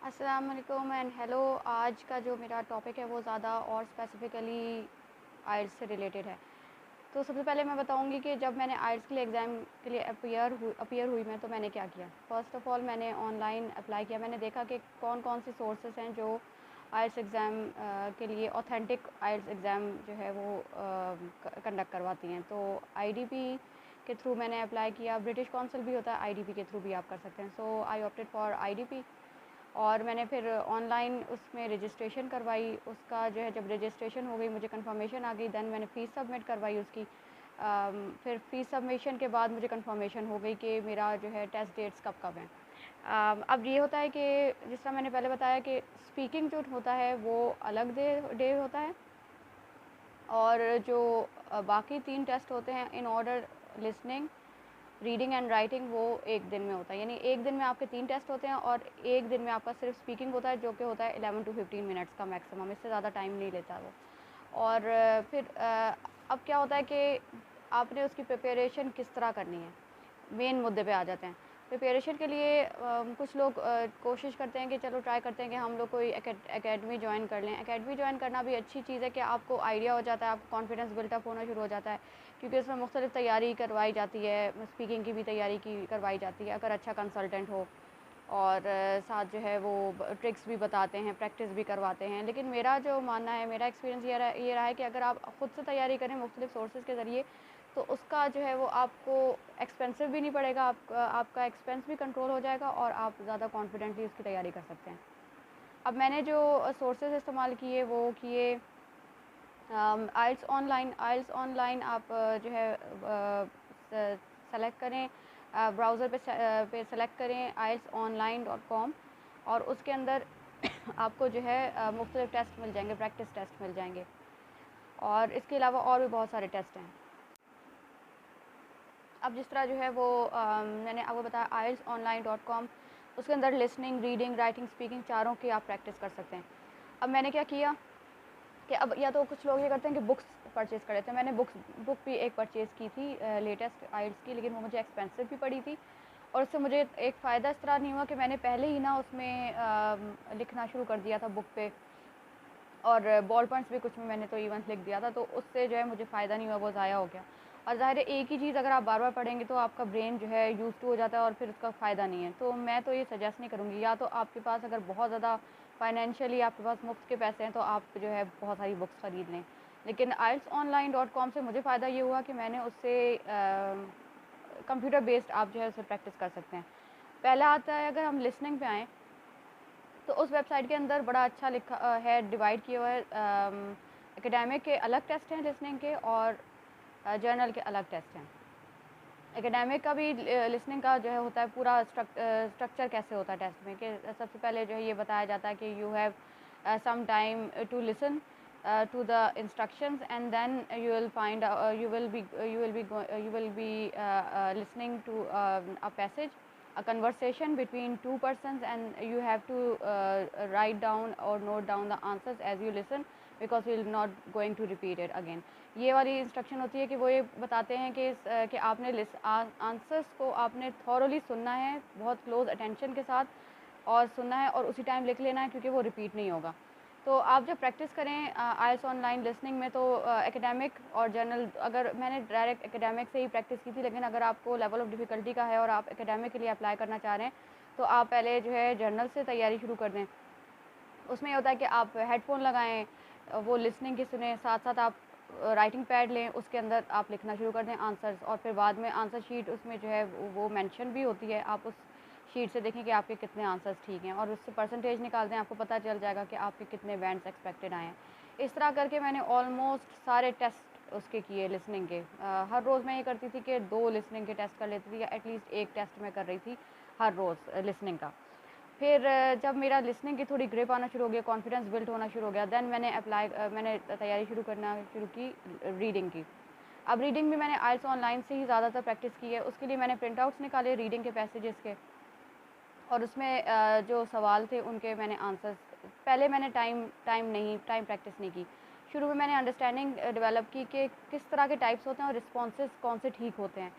अस्सलाम वालेकुम and hello. आज का जो मेरा टॉपिक है वो ज़्यादा और स्पेसिफ़िकली आइल्स से रिलेटेड है। तो सबसे पहले मैं बताऊंगी कि जब मैंने आइल्स के लिए एग्ज़ाम के लिए अपीयर हुई मैं, तो मैंने क्या किया। फ़र्स्ट ऑफ़ ऑल मैंने ऑनलाइन अप्लाई किया। मैंने देखा कि कौन कौन सी सोर्सेज़ हैं जो आइल्स एग्ज़ाम के लिए ऑथेंटिक आइल्स एग्ज़ाम जो है वो कंडक्ट करवाती हैं। तो आईडीपी के थ्रू मैंने अप्लाई किया। ब्रिटिश काउंसिल भी होता है, आईडीपी के थ्रू भी आप कर सकते हैं। सो आई ऑप्टेड फॉर आईडीपी और मैंने फिर ऑनलाइन उसमें रजिस्ट्रेशन करवाई। उसका जो है जब रजिस्ट्रेशन हो गई, मुझे कंफर्मेशन आ गई, देन मैंने फ़ीस सबमिट करवाई उसकी। फिर फ़ीस सबमिशन के बाद मुझे कंफर्मेशन हो गई कि मेरा जो है टेस्ट डेट्स कब कब हैं। अब ये होता है कि जिस तरह मैंने पहले बताया कि स्पीकिंग जो होता है वो अलग डे होता है, और जो बाकी 3 टेस्ट होते हैं in order, listening, reading and writing, वो एक दिन में होता है। यानी एक दिन में आपके 3 टेस्ट होते हैं और एक दिन में आपका सिर्फ स्पीकिंग होता है, जो कि होता है 11 टू 15 मिनट्स का मैक्सिमम। इससे ज़्यादा टाइम नहीं लेता वो। और फिर अब क्या होता है कि आपने उसकी प्रिपरेशन किस तरह करनी है, मेन मुद्दे पे आ जाते हैं। प्रिपरेशन के लिए कुछ लोग कोशिश करते हैं कि चलो ट्राई करते हैं कि हम लोग कोई एकेडमी ज्वाइन कर लें। एकेडमी ज्वाइन करना भी अच्छी चीज़ है कि आपको आइडिया हो जाता है, आपको कॉन्फिडेंस बिल्टअप होना शुरू हो जाता है, क्योंकि उसमें मुख्तलिफ़ तैयारी करवाई जाती है। स्पीकिंग की भी तैयारी की करवाई जाती है, अगर अच्छा कंसल्टेंट हो। और साथ जो है वो ट्रिक्स भी बताते हैं, प्रैक्टिस भी करवाते हैं। लेकिन मेरा जो मानना है, मेरा एक्सपीरियंस ये रहा है कि अगर आप ख़ुद से तैयारी करें मुख्तलिफ़ सोर्सेज़ के ज़रिए, तो उसका जो है वो आपको एक्सपेंसिव भी नहीं पड़ेगा। आपका एक्सपेंस भी कंट्रोल हो जाएगा और आप ज़्यादा कॉन्फिडेंटली उसकी तैयारी कर सकते हैं। अब मैंने जो सोर्सेज़ इस्तेमाल किए वो किए आइल्स ऑनलाइन। आप जो है सेलेक्ट करें, ब्राउज़र पे सेलेक्ट करें ieltsonline.com, और उसके अंदर आपको जो है मुख्तलिफ़ टेस्ट मिल जाएंगे, प्रैक्टिस टेस्ट मिल जाएंगे। और इसके अलावा और भी बहुत सारे टेस्ट हैं। अब जिस तरह जो है वो मैंने आपको बताया ieltsonline.com, उसके अंदर लिसनिंग, रीडिंग, राइटिंग, स्पीकिंग चारों की आप प्रैक्टिस कर सकते हैं। अब मैंने क्या किया कि अब या तो कुछ लोग ये करते हैं कि बुक्स परचेज़ कर लेते हैं। मैंने बुक भी एक परचेज़ की थी लेटेस्ट आइल्स की, लेकिन वो मुझे एक्सपेंसिव भी पड़ी थी। और उससे मुझे एक फ़ायदा इस तरह नहीं हुआ कि मैंने पहले ही ना उसमें लिखना शुरू कर दिया था बुक पे, और बॉल पॉइंट्स भी कुछ में मैंने तो इवन लिख दिया था, तो उससे जो है मुझे फ़ायदा नहीं हुआ, वो ज़ाया हो गया। और ज़ाहिर है एक ही चीज़ अगर आप बार-बार पढ़ेंगे तो आपका ब्रेन जो है यूज़ टू हो जाता है और फिर उसका फ़ायदा नहीं है। तो मैं तो ये सजेस्ट नहीं करूँगी। या तो आपके पास अगर बहुत ज़्यादा फाइनेंशियली आपके पास मुफ़्त के पैसे हैं, तो आप जो है बहुत सारी बुक्स ख़रीद लें। लेकिन ieltsonline.com से मुझे फ़ायदा ये हुआ कि मैंने उससे कंप्यूटर बेस्ड आप जो है उससे प्रैक्टिस कर सकते हैं। पहला आता है, अगर हम लिसनिंग पे आएँ, तो उस वेबसाइट के अंदर बड़ा अच्छा लिखा है, डिवाइड किया हुआ है। एकेडमिक के अलग टेस्ट हैं लिसनिंग के, और जर्नल के अलग टेस्ट हैं। एकेडमिक का भी लिसनिंग का जो है होता है पूरा स्ट्रक्चर कैसे होता है टेस्ट में, कि सबसे पहले जो है ये बताया जाता है कि you have some time to listen to the instructions, and then you will be listening to a passage, a conversation between two persons, and you have to write down or note down the answers as you listen, because we will not going to repeat it again. ये वाली instruction होती है कि वो ये बताते हैं कि आपने आंसर्स को आपने थॉरोली सुनना है, बहुत क्लोज अटेंशन के साथ, और सुनना है और उसी टाइम लिख लेना है, क्योंकि वो रिपीट नहीं होगा। तो आप जब प्रैक्टिस करें आइल्स ऑनलाइन लिसनिंग में, तो एकेडमिक और जर्नल, अगर मैंने डायरेक्ट एकेडमिक से ही प्रैक्टिस की थी, लेकिन अगर आपको लेवल ऑफ़ डिफ़िकल्टी का है और आप एकेडमिक के लिए अप्लाई करना चाह रहे हैं, तो आप पहले जो है जर्नल से तैयारी शुरू कर दें। उसमें ये होता है कि आप हेडफ़ोन लगाएँ, वो लिसनिंग की सुनें, साथ-साथ आप राइटिंग पैड लें, उसके अंदर आप लिखना शुरू कर दें आंसर्स, और फिर बाद में आंसर शीट उसमें जो है वो मेंशन भी होती है। आप उस शीट से देखें कि आपके कितने आंसर्स ठीक हैं, और उससे परसेंटेज निकाल दें, आपको पता चल जाएगा कि आपके कितने बैंड्स एक्सपेक्टेड आए हैं। इस तरह करके मैंने ऑलमोस्ट सारे टेस्ट उसके किए लिसनिंग के। हर रोज़ मैं ये करती थी कि 2 लिसनिंग के टेस्ट कर लेती थी, या एटलीस्ट 1 टेस्ट मैं कर रही थी हर रोज़ लिसनिंग का। फिर जब मेरा लिसनिंग की थोड़ी ग्रिप आना शुरू हो गया, कॉन्फिडेंस बिल्ड होना शुरू हो गया, देन मैंने तैयारी शुरू करना शुरू की रीडिंग की। अब रीडिंग भी मैंने आइल्स ऑनलाइन से ही ज़्यादातर प्रैक्टिस की है। उसके लिए मैंने प्रिंट आउट्स निकाले रीडिंग के पैसेजेस के, और उसमें जो सवाल थे उनके मैंने आंसर्स, पहले मैंने टाइम प्रैक्टिस नहीं की। शुरू में मैंने अंडरस्टैंडिंग डेवलप की कि किस तरह के टाइप्स होते हैं और रिस्पॉन्सेस कौन से ठीक होते हैं।